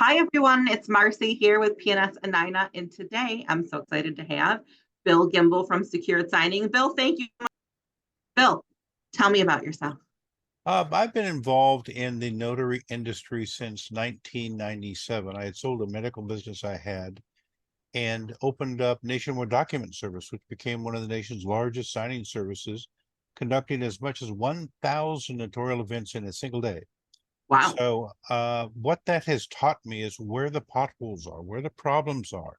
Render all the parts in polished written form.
Hi, everyone. It's Marcy here with PNS and NYNA, and today I'm so excited to have Bill Gimble from Secured Signing. Bill, thank you. Bill, tell me about yourself. I've been involved in the notary industry since 1997. I had sold a medical business I had and opened up Nationwide Document Service, which became one of the nation's largest signing services, conducting as much as 1,000 notarial events in a single day. Wow. So what that has taught me is where the potholes are, where the problems are.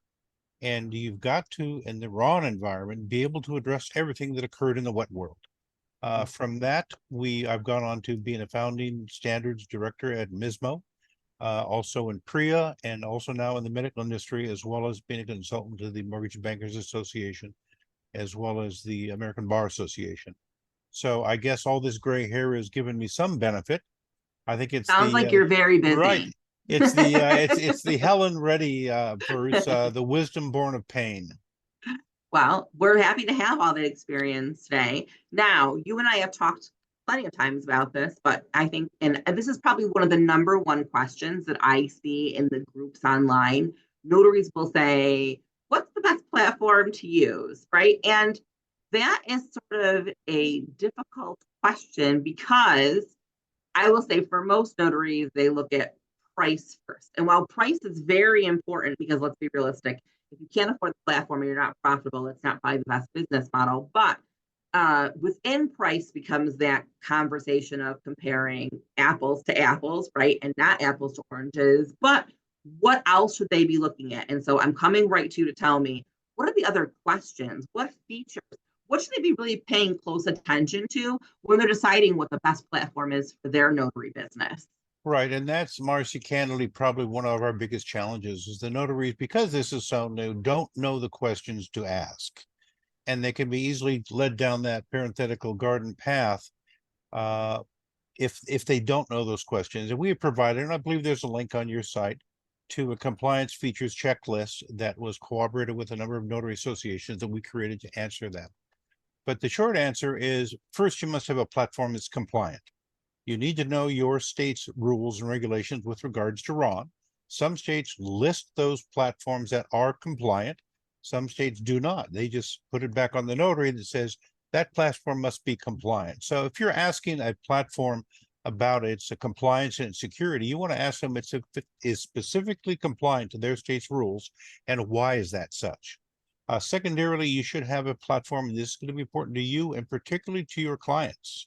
And you've got to, in the raw environment, be able to address everything that occurred in the wet world. From that, I've gone on to being a founding standards director at MISMO, also in PRIA, and also now in the medical industry, as well as being a consultant to the Mortgage Bankers Association, as well as the American Bar Association. So I guess all this gray hair has given me some benefit. I think it's Sounds like you're very busy. Right. It's the it's the Helen Reddy verse, the wisdom born of pain. Well, we're happy to have all that experience today. Now, you and I have talked plenty of times about this, but I think, and this is probably one of the number one questions that I see in the groups online. Notaries will say, what's the best platform to use, right? And that is sort of a difficult question because I will say for most notaries, they look at price first. And while price is very important, because let's be realistic, if you can't afford the platform and you're not profitable, it's not probably the best business model. But within price becomes that conversation of comparing apples to apples, right? And not apples to oranges. But what else should they be looking at? And so I'm coming right to you to tell me, what are the other questions? What features? What should they be really paying close attention to when they're deciding what the best platform is for their notary business? Right, and that's, Marcy, candidly, probably one of our biggest challenges is the notaries, because this is so new, don't know the questions to ask. And they can be easily led down that parenthetical garden path if they don't know those questions. And we have provided, and I believe there's a link on your site, to a compliance features checklist that was cooperated with a number of notary associations that we created to answer them. But the short answer is, first, you must have a platform that's compliant. You need to know your state's rules and regulations with regards to RON. Some states list those platforms that are compliant. Some states do not. They just put it back on the notary that says that platform must be compliant. So if you're asking a platform about its compliance and security, you want to ask them if it is specifically compliant to their state's rules and why is that such. Secondarily, you should have a platform, and this is going to be important to you and particularly to your clients.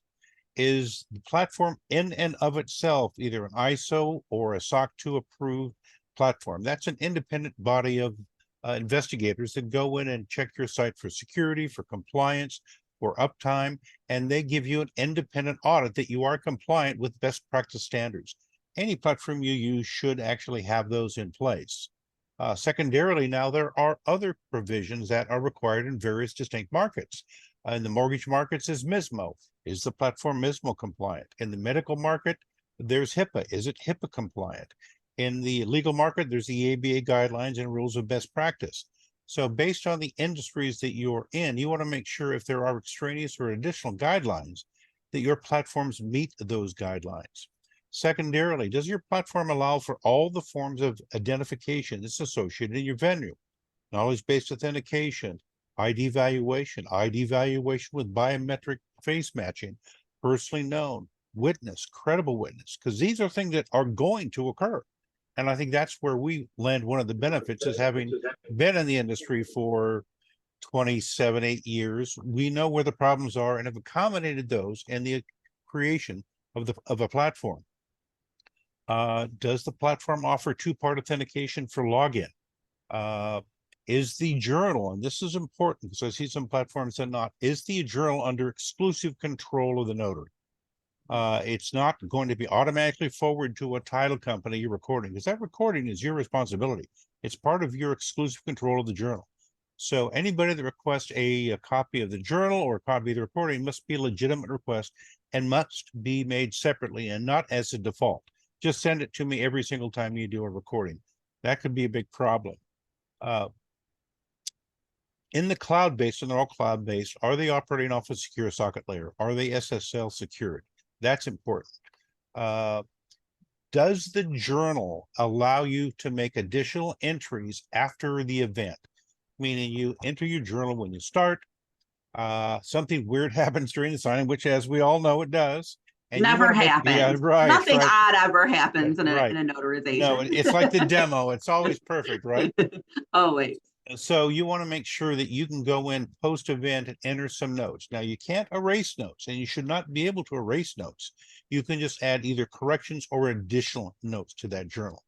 Is the platform in and of itself either an ISO or a SOC 2 approved platform? That's an independent body of investigators that go in and check your site for security, for compliance, for uptime, and they give you an independent audit that you are compliant with best practice standards. Any platform you use should actually have those in place. Secondarily, now there are other provisions that are required in various distinct markets. In the mortgage markets is MISMO. Is the platform MISMO compliant? In the medical market, there's HIPAA. Is it HIPAA compliant? In the legal market, there's the ABA guidelines and rules of best practice. So based on the industries that you're in, you want to make sure if there are extraneous or additional guidelines that your platforms meet those guidelines. Secondarily, does your platform allow for all the forms of identification that's associated in your venue? Knowledge-based authentication, ID valuation with biometric face matching, personally known, witness, credible witness, because these are things that are going to occur. And I think that's where we land one of the benefits is having been in the industry for 8 years. We know where the problems are and have accommodated those in the creation of a platform. Does the platform offer two-part authentication for login? Is the journal, and this is important because I see some platforms that not, is the journal under exclusive control of the notary? It's not going to be automatically forwarded to a title company you're recording, because that recording is your responsibility. It's part of your exclusive control of the journal. So anybody that requests a copy of the journal or a copy of the recording must be a legitimate request and must be made separately and not as a default. Just send it to me every single time you do a recording. That could be a big problem. In the cloud-based, and they're all cloud-based, are they operating off a secure socket layer? Are they SSL secured? That's important. does the journal allow you to make additional entries after the event? Meaning you enter your journal when you start, something weird happens during the signing, which as we all know, it does. And you want Never to make, yeah, happens. right, Nothing right, odd ever happens in right. a No, notarization. it's like the demo. It's always perfect, right? Always. So you want to make sure that you can go in post-event and enter some notes. Now you can't erase notes, and you should not be able to erase notes. You can just add either corrections or additional notes to that journal.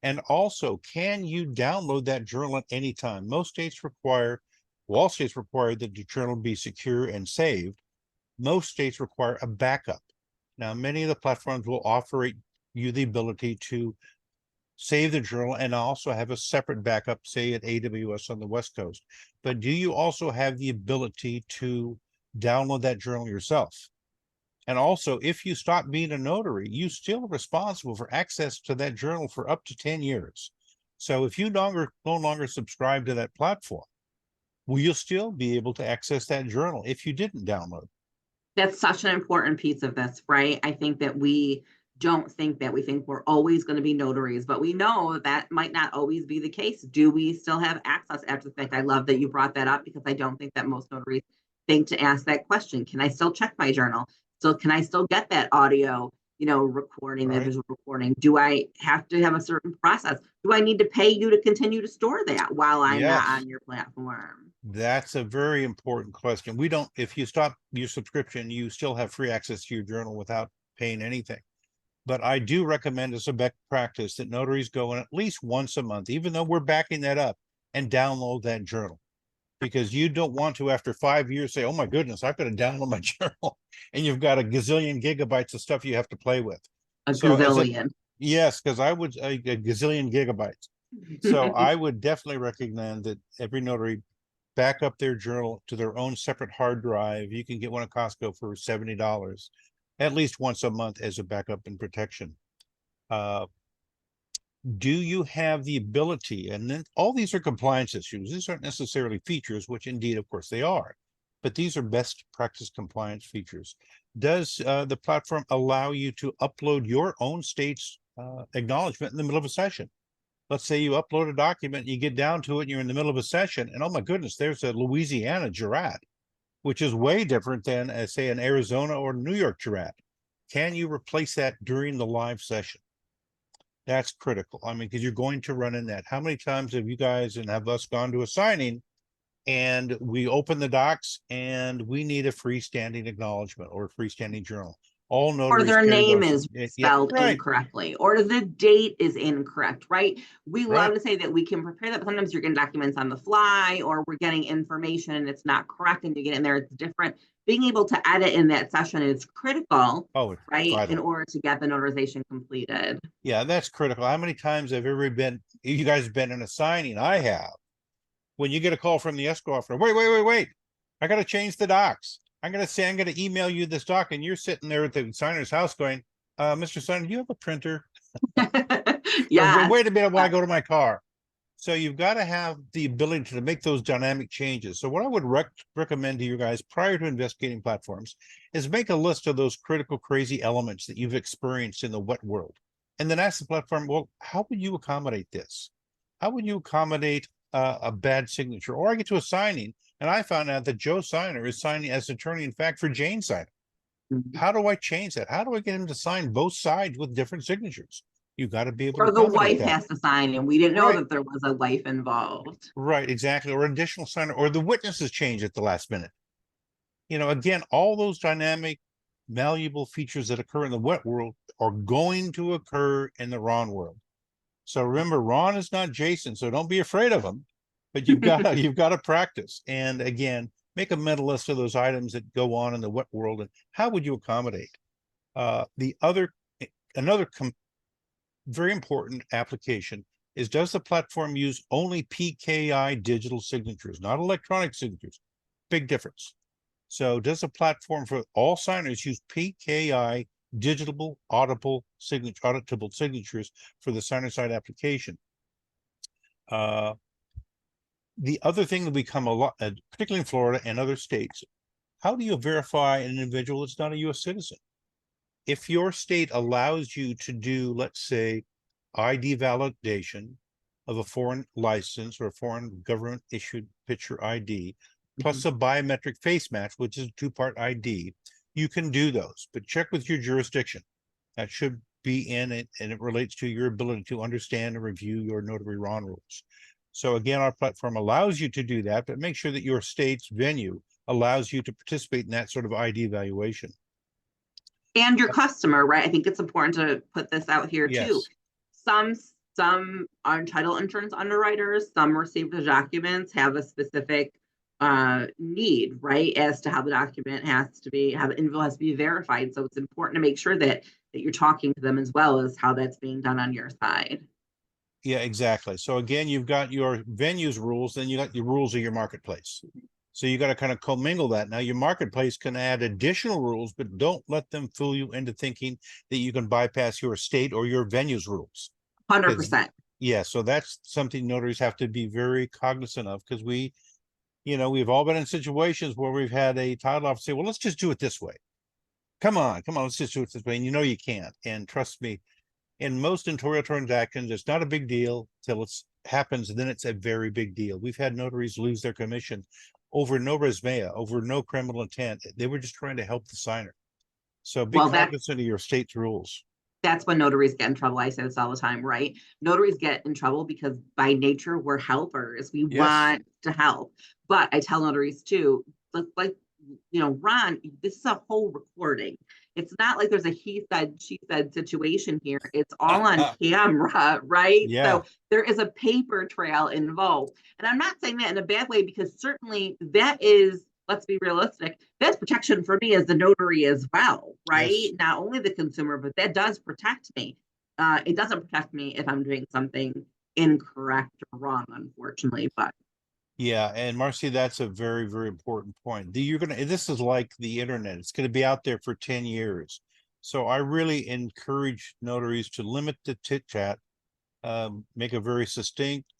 And also, can you download that journal at any time? Most states require, well, all states require that the journal be secure and saved. Most states require a backup. Now, many of the platforms will offer you the ability to save the journal and also have a separate backup, say at AWS on the West Coast. But do you also have the ability to download that journal yourself? And also, if you stop being a notary, you still are responsible for access to that journal for up to 10 years. So if you no longer subscribe to that platform, will you still be able to access that journal if you didn't download? That's such an important piece of this, right? I think that we don't think that we think we're always going to be notaries, but we know that might not always be the case. Do we still have access after the fact? I love that you brought that up because I don't think that most notaries think to ask that question. Can I still check my journal? So can I still get that audio, recording, that Right. visual recording? Do I have to have a certain process? Do I need to pay you to continue to store that while I'm not Yes. on your platform? That's a very important question. We don't, if you stop your subscription, you still have free access to your journal without paying anything. But I do recommend as a best practice that notaries go in at least once a month, even though we're backing that up, and download that journal. Because you don't want to, after 5 years, say, oh my goodness, I've got to download my journal. And you've got a gazillion gigabytes of stuff you have to play with. A So as a, gazillion. yes, because I would, a gazillion gigabytes. So I would definitely recommend that every notary back up their journal to their own separate hard drive. You can get one at Costco for $70, at least once a month as a backup and protection. Do you have the ability, and then all these are compliance issues. These aren't necessarily features, which indeed, of course, they are, but these are best practice compliance features. Does the platform allow you to upload your own state's acknowledgement in the middle of a session? Let's say you upload a document, you get down to it, and you're in the middle of a session, and oh my goodness, there's a Louisiana jurat, which is way different than, say, an Arizona or New York jurat. Can you replace that during the live session? That's critical. I mean, because you're going to run in that. How many times have you guys and have us gone to a signing and we open the docs and we need a freestanding acknowledgement or a freestanding journal? All Or notaries their carry name those. is Yeah, spelled right, incorrectly, or the date is incorrect, right? We right. love to say that we can prepare that, but sometimes you're getting documents on the fly, or we're getting information and it's not correct, and you get in there, it's different. Being able to edit in that session is critical, Oh, it's right, in vital. order to get the notarization completed. Yeah, that's critical. How many times have you guys been in a signing? I have. When you get a call from the escrow officer, wait, I got to change the docs. I'm going to say, I'm going to email you this doc, and you're sitting there at the signer's house going, Mr. Signer, do you have a printer? Or Yes. wait a minute while I go to my car. So you've got to have the ability to make those dynamic changes. So what I would recommend to you guys prior to investigating platforms is make a list of those critical, crazy elements that you've experienced in the wet world. And then ask the platform, well, how would you accommodate this? How would you accommodate a bad signature? Or I get to a signing and I found out that Joe Signer is signing as attorney in fact for Jane Signer. How do I change that? How do I get him to sign both sides with different signatures? You got to be able to Or the accommodate wife that. has to sign, and we didn't know Right. that there was a wife involved. Right, exactly. Or additional signer, or the witnesses change at the last minute. Again, all those dynamic, malleable features that occur in the wet world are going to occur in the Ron world. So remember, Ron is not Jason, so don't be afraid of him. But you've got to practice. And again, make a mental list of those items that go on in the wet world and how would you accommodate? Another very important application is, does the platform use only PKI digital signatures, not electronic signatures? Big difference. So does the platform for all signers use PKI digital auditable signatures for the signer side application? The other thing that become a lot, particularly in Florida and other states, how do you verify an individual that's not a U.S. citizen? if your state allows you to do, let's say, ID validation of a foreign license or a foreign government issued picture ID, plus a biometric face match, which is a two-part ID, you can do those, but check with your jurisdiction. That should be in it, and it relates to your ability to understand and review your notary RON rules. So again, our platform allows you to do that, but make sure that your state's venue allows you to participate in that sort of ID evaluation. And your customer, right? I think it's important to put this out here too. Yes. Some are title insurance underwriters, some receive the documents, have a specific need, right? As to how the document has to be, how the info has to be verified. So it's important to make sure that you're talking to them as well as how that's being done on your side. Yeah, exactly. So again, you've got your venues rules, then you got your rules of your marketplace. So you got to kind of commingle that. Now your marketplace can add additional rules, but don't let them fool you into thinking that you can bypass your state or your venues rules. 100%. Yeah, so that's something notaries have to be very cognizant of, because we've all been in situations where we've had a title officer say, well, let's just do it this way. Come on, let's just do it this way. And you can't. And trust me, in most notarial transactions, it's not a big deal till it happens, and then it's a very big deal. We've had notaries lose their commission over no res mea, over no criminal intent. They were just trying to help the signer. So be cognizant of your state's rules. That's when notaries get in trouble. I say this all the time, right? Notaries get in trouble because by nature, we're helpers. We want to help. But I tell notaries too, like, Ron, this is a whole recording. It's not like there's a he said, she said situation here. It's all on camera, right? Yeah. So there is a paper trail involved. And I'm not saying that in a bad way, because certainly that is, let's be realistic, that's protection for me as the notary as well, right? Yes. Not only the consumer, but that does protect me. It doesn't protect me if I'm doing something incorrect or wrong, unfortunately, but yeah, and Marcy, that's a very, very important point. This is like the internet. It's going to be out there for 10 years. So I really encourage notaries to limit the chit chat, make a very succinct,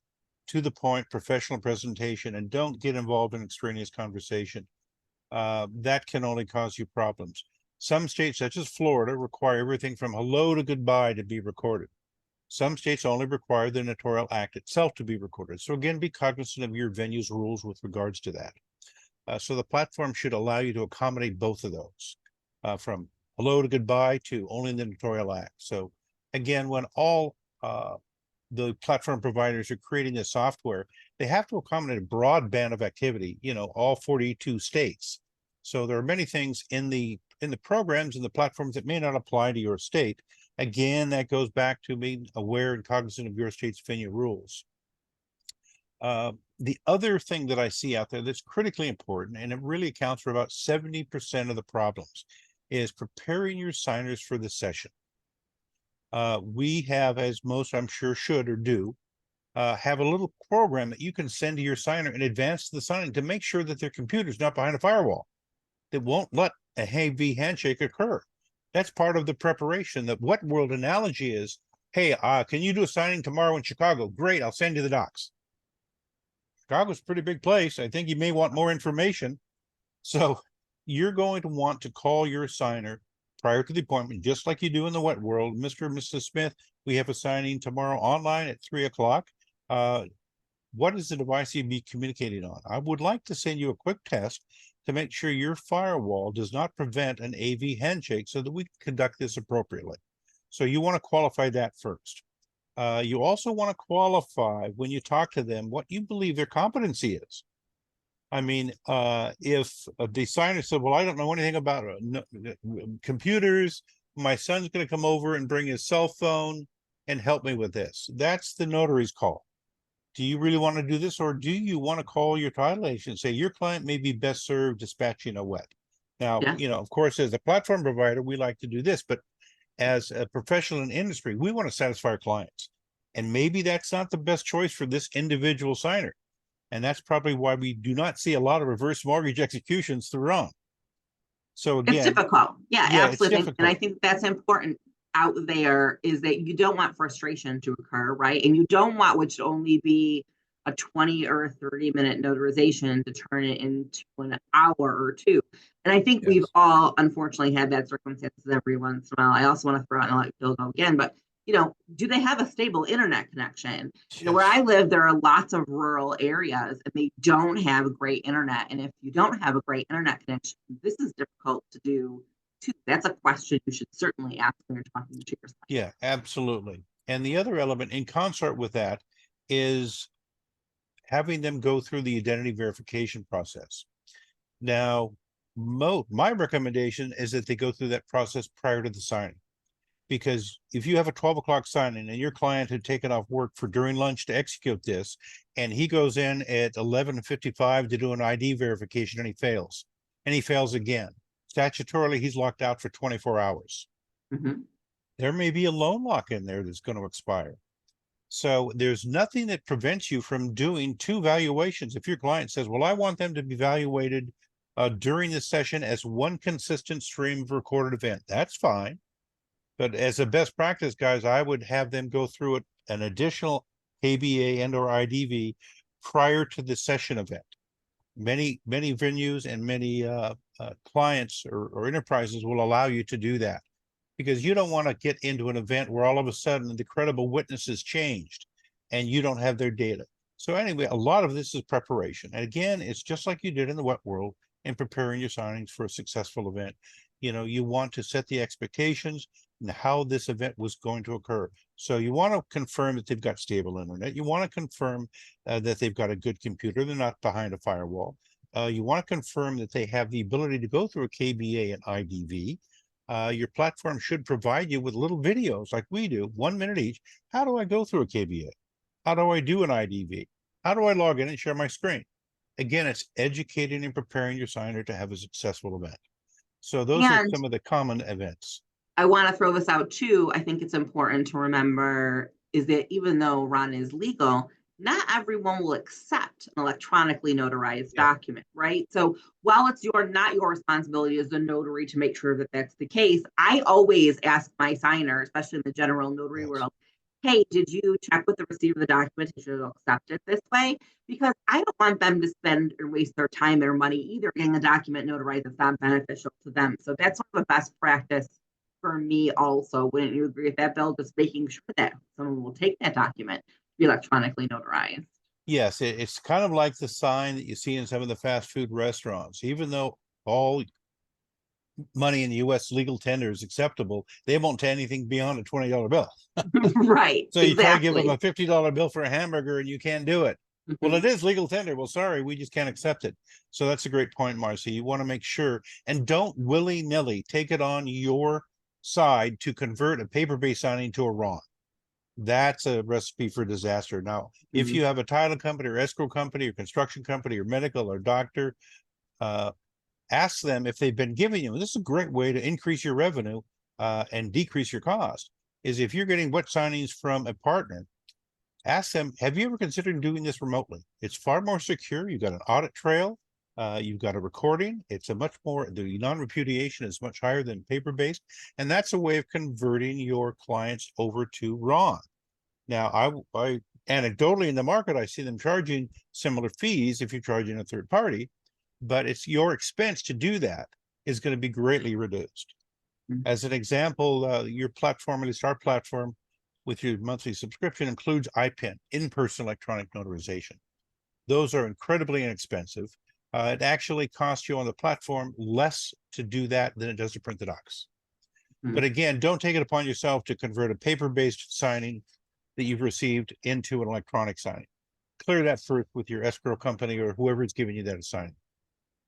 to the point, professional presentation, and don't get involved in extraneous conversation. That can only cause you problems. Some states, such as Florida, require everything from hello to goodbye to be recorded. Some states only require the notarial act itself to be recorded. So again, be cognizant of your venue's rules with regards to that. So the platform should allow you to accommodate both of those, from hello to goodbye to only the notarial act. So again, when all the platform providers are creating this software, they have to accommodate a broad band of activity, all 42 states. So there are many things in the programs and the platforms that may not apply to your state. Again, that goes back to being aware and cognizant of your state's venue rules. The other thing that I see out there that's critically important, and it really accounts for about 70% of the problems, is preparing your signers for the session. We have, as most I'm sure should or do, have a little program that you can send to your signer in advance of the signing to make sure that their computer's not behind a firewall that won't let a heavy handshake occur. That's part of the preparation. The wet world analogy is, hey, can you do a signing tomorrow in Chicago? Great, I'll send you the docs. Chicago's a pretty big place. I think you may want more information. So you're going to want to call your signer prior to the appointment, just like you do in the wet world. Mr. and Mrs. Smith, we have a signing tomorrow online at 3:00. What is the device you'll be communicating on? I would like to send you a quick test to make sure your firewall does not prevent an AV handshake so that we can conduct this appropriately. So you want to qualify that first. You also want to qualify when you talk to them what you believe their competency is. I mean, if the signer said, well, I don't know anything about computers, my son's going to come over and bring his cell phone and help me with this. That's the notary's call. Do you really want to do this, or do you want to call your title agent and say your client may be best served dispatching a wet? Now, of course, as a platform provider, we like to do this, but as a professional in industry, we want to satisfy our clients. And maybe that's not the best choice for this individual signer. And that's probably why we do not see a lot of reverse mortgage executions through RON. So again, it's difficult. Yeah, absolutely. It's difficult. And I think that's important out there, is that you don't want frustration to occur, right? And you don't want what should only be a 20 or 30-minute notarization to turn it into an hour or two. And I think we've Yes. all unfortunately had that circumstances every once in a while. I also want to throw out and I'll let Bill go again, but do they have a stable internet connection? Where Yes. I live, there are lots of rural areas and they don't have a great internet. And if you don't have a great internet connection, this is difficult to do too. That's a question you should certainly ask when you're talking to your site. Yeah, absolutely. And the other element in concert with that is having them go through the identity verification process. Now, my recommendation is that they go through that process prior to the signing. Because if you have a 12 o'clock signing and your client had taken off work for during lunch to execute this, and he goes in at 11:55 to do an ID verification and he fails again, statutorily, he's locked out for 24 hours. Mhm. There may be a loan lock in there that's going to expire. So there's nothing that prevents you from doing two valuations. If your client says, well, I want them to be evaluated during the session as one consistent stream of recorded event, that's fine. But as a best practice, guys, I would have them go through an additional KBA and or IDV prior to the session event. Many venues and many clients or enterprises will allow you to do that, because you don't want to get into an event where all of a sudden the credible witnesses changed and you don't have their data. So anyway, a lot of this is preparation. And again, it's just like you did in the wet world in preparing your signings for a successful event. You want to set the expectations and how this event was going to occur. So you want to confirm that they've got stable internet. You want to confirm that they've got a good computer. They're not behind a firewall. You want to confirm that they have the ability to go through a KBA and IDV. Your platform should provide you with little videos like we do, 1 minute each. How do I go through a KBA? How do I do an IDV? How do I log in and share my screen? Again, it's educating and preparing your signer to have a successful event. So those are And some of the common events. I want to throw this out too. I think it's important to remember is that even though RON is legal, not everyone will accept an electronically notarized Yeah. document, right? So while it's not your responsibility as a notary to make sure that that's the case, I always ask my signer, especially in the general notary Yes. world, hey, did you check with the receiver of the documentation to accept it this way? Because I don't want them to spend or waste their time, their money, either getting a document notarized that's not beneficial to them. So that's sort of a best practice for me also. Wouldn't you agree with that, Bill? Just making sure that someone will take that document to be electronically notarized. Yes, it's kind of like the sign that you see in some of the fast food restaurants. Even though all money in the US legal tender is acceptable, they won't take anything beyond a $20 bill. Right, So you try to give them exactly. a $50 bill for a hamburger and you can't do it. Well, it Mhm. is legal tender. Well, sorry, we just can't accept it. So that's a great point, Marcy. You want to make sure and don't willy-nilly take it on your side to convert a paper-based signing to a RON. That's a recipe for disaster. Now, if Mhm. you have a title company or escrow company or construction company or medical or doctor, uh, ask them if they've been giving you. This is a great way to increase your revenue and decrease your cost. Is if you're getting wet signings from a partner, ask them, have you ever considered doing this remotely? It's far more secure. You've got an audit trail. You've got a recording. It's a much more, the non-repudiation is much higher than paper-based. And that's a way of converting your clients over to RON. Now, I anecdotally in the market, I see them charging similar fees if you're charging a third party, but it's your expense to do that is going to be greatly reduced. Mhm. As an example, your platform, at least our platform, with your monthly subscription includes IPIN, in-person electronic notarization. Those are incredibly inexpensive. It actually costs you on the platform less to do that than it does to print the docs. But Mhm. again, don't take it upon yourself to convert a paper-based signing that you've received into an electronic signing. Clear that first with your escrow company or whoever is giving you that assignment.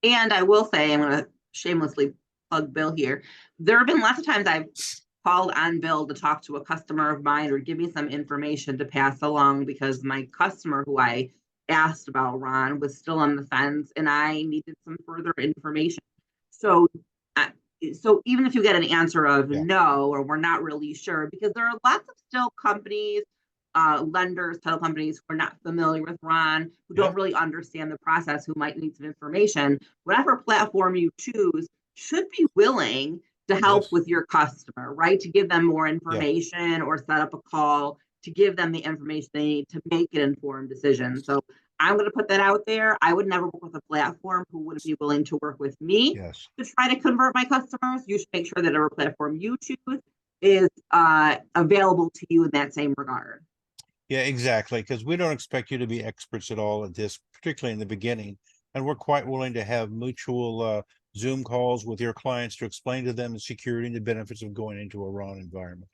And I will say, I'm going to shamelessly plug Bill here. There have been lots of times I've called on Bill to talk to a customer of mine or give me some information to pass along because my customer who I asked about Ron was still on the fence and I needed some further information. So, uh, so even if you get an answer of Yeah. no or we're not really sure, because there are lots of still companies, lenders, title companies who are not familiar with Ron, who Yeah. don't really understand the process, who might need some information. Whatever platform you choose should be willing to help Yes. with your customer, right? To give them more Yeah. information or set up a call to give them the information they need to make an informed decision. So I'm going to put that out there. I would never work with a platform who wouldn't be willing to work with me Yes. to try to convert my customers. You should make sure that every platform you choose is available to you in that same regard. Yeah, exactly. Because we don't expect you to be experts at all at this, particularly in the beginning. And we're quite willing to have mutual Zoom calls with your clients to explain to them the security and the benefits of going into a RON environment.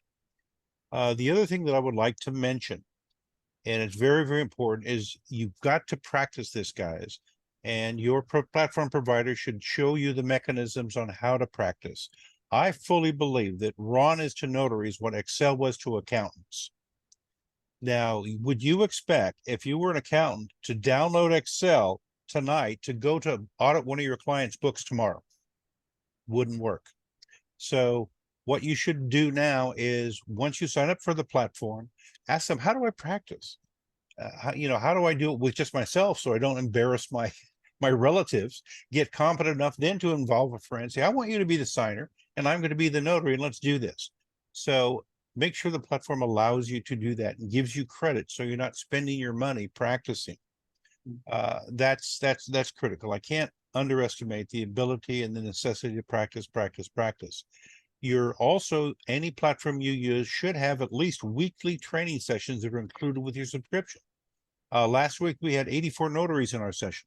The other thing that I would like to mention, and it's very, very important, is you've got to practice this, guys. And your platform provider should show you the mechanisms on how to practice. I fully believe that RON is to notaries what Excel was to accountants. Now, would you expect, if you were an accountant, to download Excel tonight to go to audit one of your clients' books tomorrow? Wouldn't work. So what you should do now is, once you sign up for the platform, ask them, how do I practice? How do I do it with just myself so I don't embarrass my relatives? Get competent enough then to involve a friend. Say, I want you to be the signer and I'm going to be the notary, and let's do this. So make sure the platform allows you to do that and gives you credit, so you're not spending your money practicing. That's critical. I can't underestimate the ability and the necessity to practice. You're also, any platform you use should have at least weekly training sessions that are included with your subscription. Last week we had 84 notaries in our session,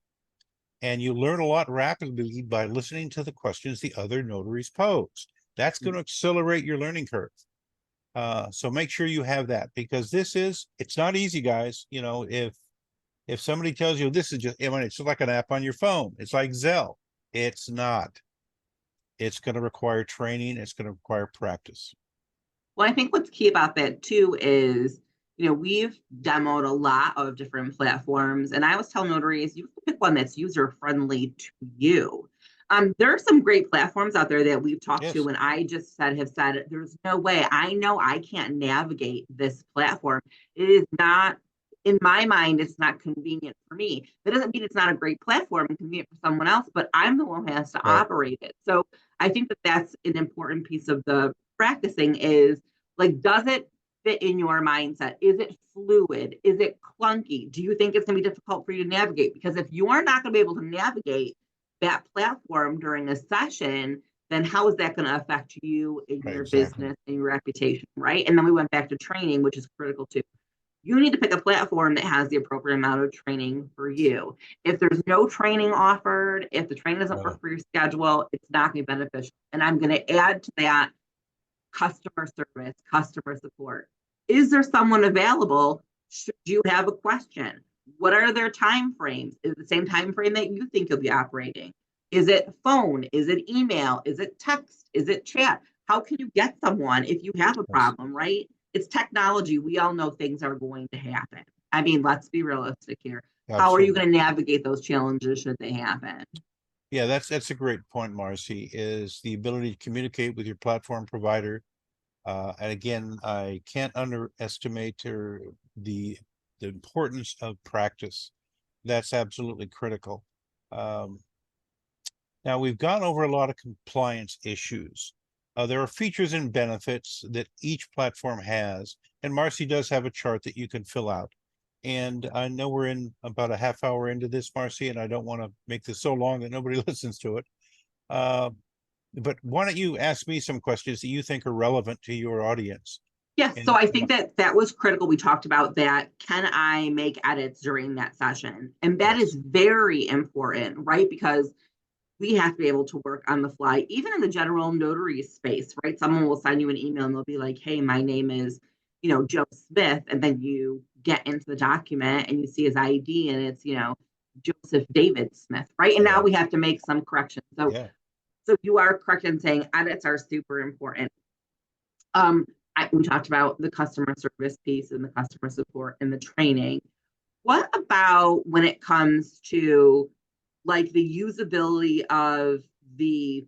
and you learn a lot rapidly by listening to the questions the other notaries pose. That's going to accelerate your learning curve. So make sure you have that, because it's not easy, guys. If somebody tells you this is just, it's like an app on your phone, it's like Zelle. It's not. It's going to require training. It's going to require practice. Well, I think what's key about that too is, we've demoed a lot of different platforms, and I always tell notaries, you can pick one that's user friendly to you. There are some great platforms out there that we've talked to, Yes. and I just have said, there's no way. I know I can't navigate this platform. It is not, in my mind, it's not convenient for me. That doesn't mean it's not a great platform and convenient for someone else, but I'm the one who has to Right. operate it. So I think that that's an important piece of the practicing is, like, does it fit in your mindset? Is it fluid? Is it clunky? Do you think it's going to be difficult for you to navigate? Because if you are not going to be able to navigate that platform during a session, then how is that going to affect you in Right, your exactly. business and your reputation, right? And then we went back to training, which is critical too. You need to pick a platform that has the appropriate amount of training for you. If there's no training offered, if the training doesn't work for your schedule, it's not going to be beneficial. And I'm going to add to that customer service, customer support. Is there someone available? Should you have a question? What are their time frames? Is it the same time frame that you think you'll be operating? Is it phone? Is it email? Is it text? Is it chat? How can you get someone if you have a problem, right? It's technology. We all know things are going to happen. I mean, let's be realistic here. Absolutely. How are you going to navigate those challenges should they happen? Yeah, that's a great point, Marcy, is the ability to communicate with your platform provider. And again, I can't underestimate the importance of practice. That's absolutely critical. Now, we've gone over a lot of compliance issues. There are features and benefits that each platform has, and Marcy does have a chart that you can fill out. And I know we're in about a half hour into this, Marcy, and I don't want to make this so long that nobody listens to it. But why don't you ask me some questions that you think are relevant to your audience? Yes, so I think that was critical. We talked about that. Can I make edits during that session? And that is very important, right? Because we have to be able to work on the fly, even in the general notary space, right? Someone will send you an email and they'll be like, hey, my name is, Joe Smith. And then you get into the document and you see his ID and it's, Joseph David Smith, right? And now we have to make some corrections. So you are correct in saying edits are super important. We talked about the customer service piece and the customer support and the training. What about when it comes to like the usability of the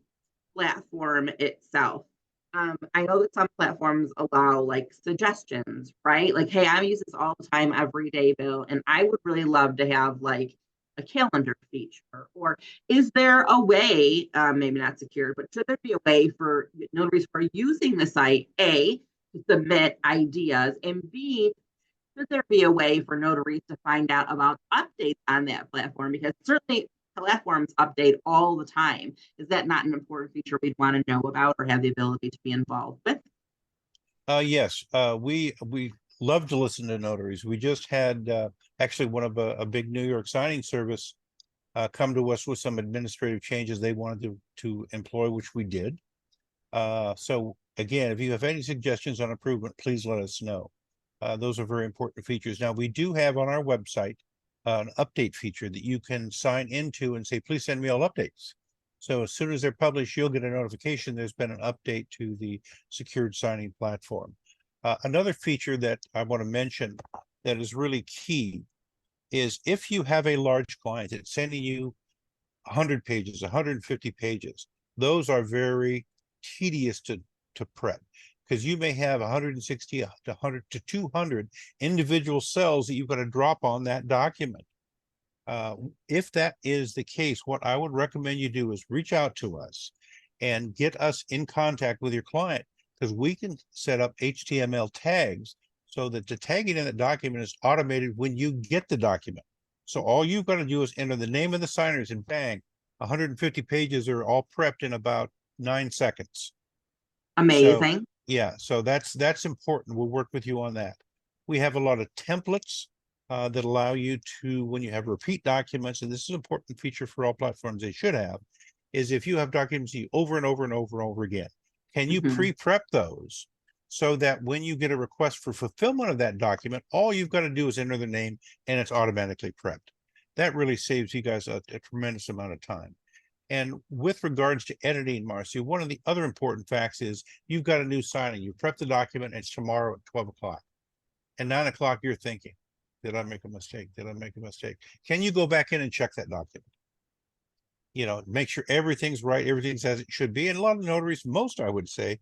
platform itself? I know that some platforms allow like suggestions, right? Like, hey, I use this all the time, every day, Bill, and I would really love to have like a calendar feature. Or is there a way, maybe not secure, but should there be a way for notaries who are using the site, A, to submit ideas, and B, should there be a way for notaries to find out about updates on that platform? Because certainly platforms update all the time. Is that not an important feature we'd want to know about or have the ability to be involved with? Yes, we love to listen to notaries. We just had actually one of a big New York signing service come to us with some administrative changes they wanted to employ, which we did. So again, if you have any suggestions on improvement, please let us know. Those are very important features. Now, we do have on our website an update feature that you can sign into and say, please send me all updates. So as soon as they're published, you'll get a notification there's been an update to the secured signing platform. Another feature that I want to mention that is really key is if you have a large client that's sending you 100 pages, 150 pages, those are very tedious to prep, because you may have 160 to 100 to 200 individual cells that you've got to drop on that document. If that is the case, what I would recommend you do is reach out to us and get us in contact with your client, because we can set up HTML tags so that the tagging in the document is automated when you get the document. So all you've got to do is enter the name of the signers and bang, 150 pages are all prepped in about 9 seconds. So Amazing. yeah, so that's important. We'll work with you on that. We have a lot of templates that allow you to, when you have repeat documents, and this is an important feature for all platforms they should have, is if you have documents you over and over and over and over again, can you pre-prep those so that when you get a request for fulfillment of that document, all you've got to do is enter the name and it's automatically prepped. That really saves you guys a tremendous amount of time. And with regards to editing, Marcy, one of the other important facts is you've got a new signing. You prep the document, and it's tomorrow at 12 o'clock. And 9 o'clock, you're thinking, did I make a mistake? Did I make a mistake? Can you go back in and check that document? You know, make sure everything's right, everything's as it should be. And a lot of notaries, most I would say,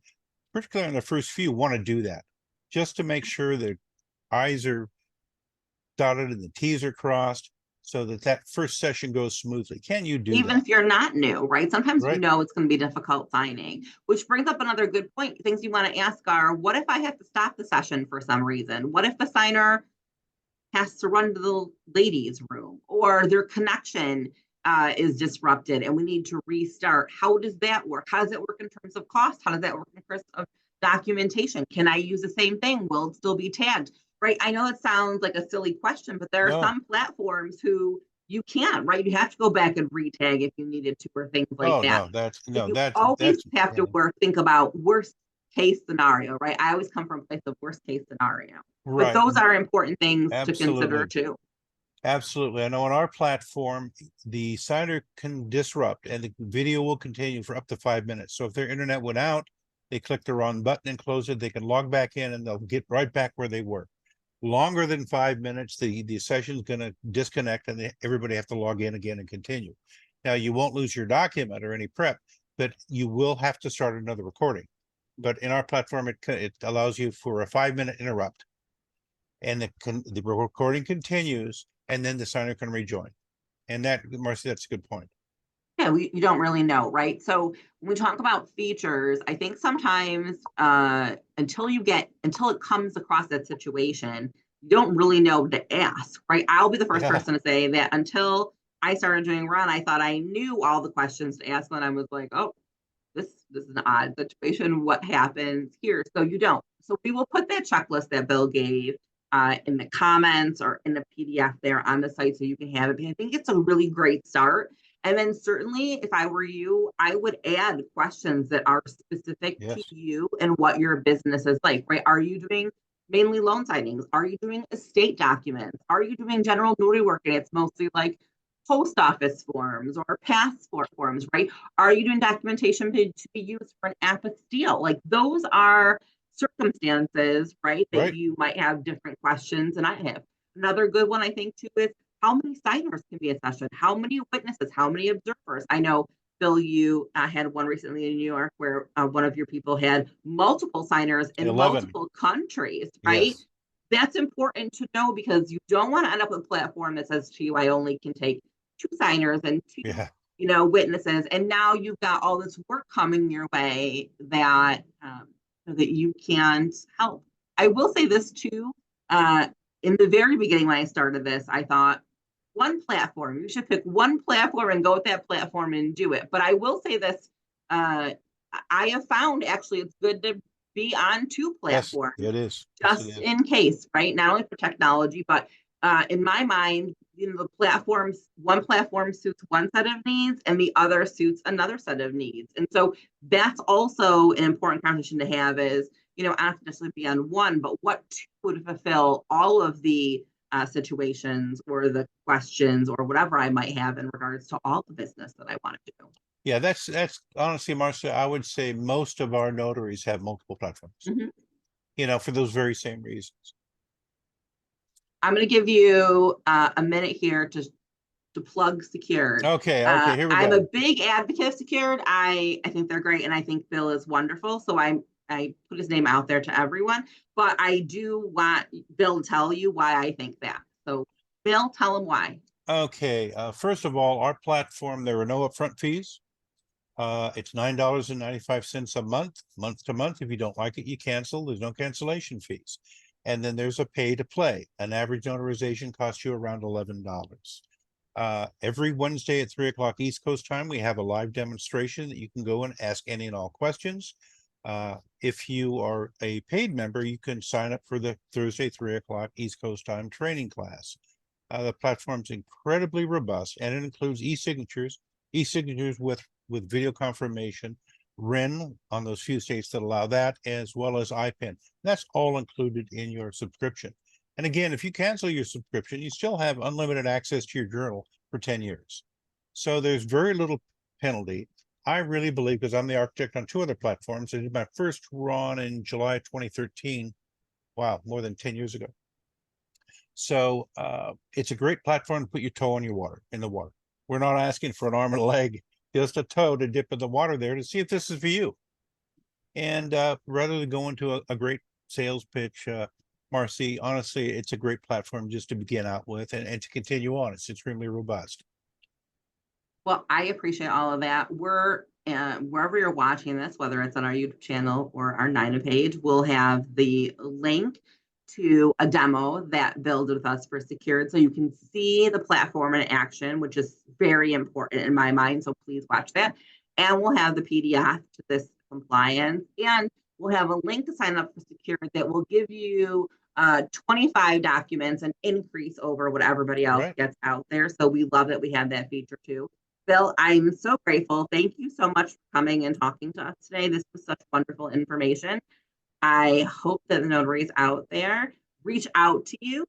particularly on the first few, want to do that just to make sure that I's are dotted and the T's are crossed so that that first session goes smoothly. Can you do Even that? if you're not new, right? Sometimes you Right. know it's going to be difficult signing, which brings up another good point. Things you want to ask are, what if I have to stop the session for some reason? What if the signer has to run to the ladies' room or their connection is disrupted and we need to restart? How does that work? How does it work in terms of cost? How does that work in terms of documentation? Can I use the same thing? Will it still be tagged? Right? I know it sounds like a silly question, but there are No. some platforms who you can't, right? You have to go back and retag if you needed to, or things like that. No, You that's always have to yeah. think about worst case scenario, right? I always come from a place of worst case scenario, but Right. those are important things to consider Absolutely. too. Absolutely. I know on our platform, the signer can disrupt and the video will continue for up to 5 minutes. So if their internet went out, they click the wrong button and close it, they can log back in and they'll get right back where they were. Longer than 5 minutes, the session's going to disconnect and everybody have to log in again and continue. Now, you won't lose your document or any prep, but you will have to start another recording. But in our platform, it allows you for a 5-minute interrupt, and the recording continues, and then the signer can rejoin. And that, Marcy, that's a good point. Yeah, you don't really know, right? So when we talk about features, I think sometimes until it comes across that situation, you don't really know what to ask, right? I'll be the first Yeah. person to say that until I started doing Run, I thought I knew all the questions to ask, and I was like, oh, this is an odd situation. What happens here? So you don't. So we will put that checklist that Bill gave in the comments or in the PDF there on the site so you can have it. I think it's a really great start. And then certainly, if I were you, I would add questions that are specific to Yes. you and what your business is like, right? Are you doing mainly loan signings? Are you doing estate documents? Are you doing general notary work? And it's mostly like post office forms or passport forms, right? Are you doing documentation to be used for an apostille? Like those are circumstances, right? That Right. you might have different questions. And I have another good one, I think, too, is how many signers can be a session? How many witnesses? How many observers? I know, Bill, you had one recently in New York where one of your people had multiple signers in 11. multiple countries, right? Yes. That's important to know because you don't want to end up with a platform that says to you, I only can take 2 signers and 2, Yeah. witnesses. And now you've got all this work coming your way that that you can't help. I will say this too. in the very beginning when I started this, I thought one platform, you should pick one platform and go with that platform and do it. But I will say this, I have found actually it's good to be on two Yes, platforms it is. Yes, it just is. in case, right? Not only for technology, but in my mind, the platforms, one platform suits one set of needs and the other suits another set of needs. And so that's also an important conversation to have is, I don't have to necessarily be on one, but what would fulfill all of the situations or the questions or whatever I might have in regards to all the business that I want to do. Yeah, that's honestly, Marcia, I would say most of our notaries have multiple platforms, for those very same reasons. I'm going to give you a minute here to plug Secured. Okay, here we I'm go. a big advocate of Secured. I think they're great, and I think Bill is wonderful. So I put his name out there to everyone, but I do want Bill to tell you why I think that. So Bill, tell him why. Okay, first of all, our platform, there are no upfront fees. It's $9.95 a month to month. If you don't like it, you cancel. There's no cancellation fees. And then there's a pay to play. An average notarization costs you around $11. Every Wednesday at 3 o'clock East Coast time, we have a live demonstration that you can go and ask any and all questions. If you are a paid member, you can sign up for the Thursday 3 o'clock East Coast time training class. The platform's incredibly robust, and it includes e-signatures with video confirmation, RIN on those few states that allow that, as well as IPIN. That's all included in your subscription. And again, if you cancel your subscription, you still have unlimited access to your journal for 10 years. So there's very little penalty. I really believe, because I'm the architect on two other platforms, I did my first run in July 2013. Wow, more than 10 years ago. So it's a great platform to put your toe in the water. We're not asking for an arm and a leg, just a toe to dip in the water there to see if this is for you. And rather than go into a great sales pitch, Marcy, honestly, it's a great platform just to begin out with and to continue on. It's extremely robust. Well, I appreciate all of that. We're wherever you're watching this, whether it's on our YouTube channel or our NYNA page, we'll have the link to a demo that Bill did with us for Secured. So you can see the platform in action, which is very important in my mind. So please watch that. And we'll have the PDF to this compliance. And we'll have a link to sign up for Secured that will give you 25 documents, an increase over what everybody else gets out there. So we love that we have that feature too. Bill, I'm so grateful. Thank you so much for coming and talking to us today. This was such wonderful information. I hope that the notaries out there reach out to you.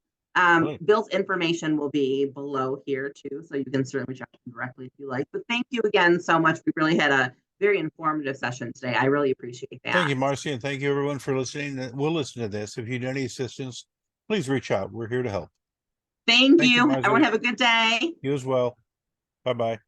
Bill's information will be below here too, so you can certainly reach out to him directly if you like. But thank you again so much. We really had a very informative session today. I really appreciate that. Thank you, Marcy, and thank you everyone for listening. We'll listen to this. If you need any assistance, please reach out. We're here to help. Thank you. Marcy. Everyone have a good day. You as well. Bye-bye.